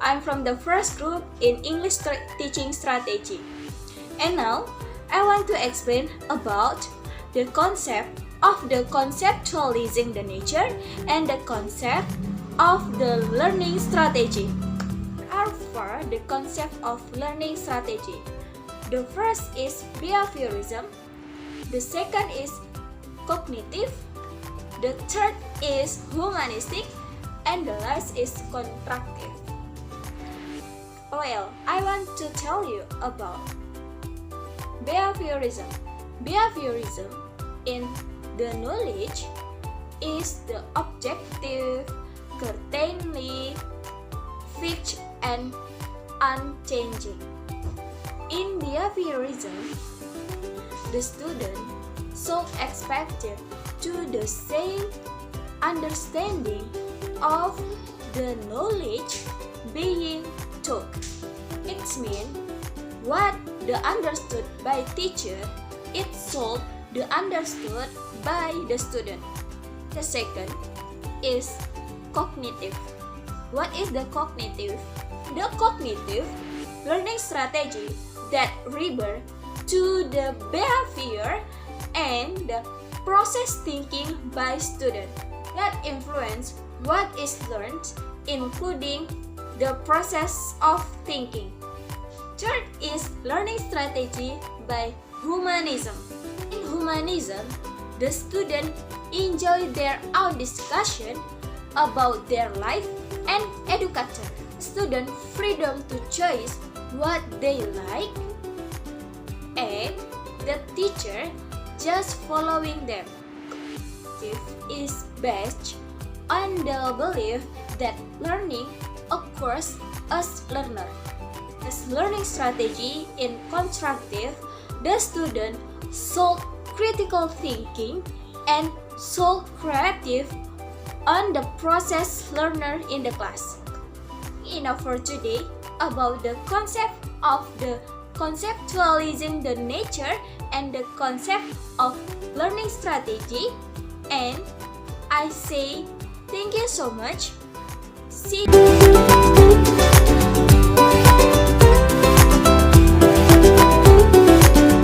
I'm from the first group in English teaching strategy. And now, I want to explain about the concept of the conceptualizing the nature and the concept of the learning strategy. Are for the concept of learning strategy. The first is behaviorism, the second is cognitive, the third is humanistic, and the last is constructive. Well, I want to tell you about behaviorism. Behaviorism in the knowledge is the objective, certainly, fixed, and unchanging. In behaviorism, the student so expected to the same understanding of the knowledge being taught. It means what the understood by teacher, it's so the understood by the student. The second is cognitive. What is the cognitive? The cognitive learning strategy that refer to the behavior and the process thinking by student that influence what is learned, including the process of thinking. Third is learning strategy by humanism. In humanism, the student enjoy their own discussion about their life and educator. Student freedom to choose what they like and the teacher just following them. This is based on the belief that learning occurs as learner. As learning strategy in constructive, the student solve critical thinking and so creative on the process learner in the class. Enough for today about the concept of the conceptualizing the nature and the concept of learning strategy, and I say thank you so much. See you.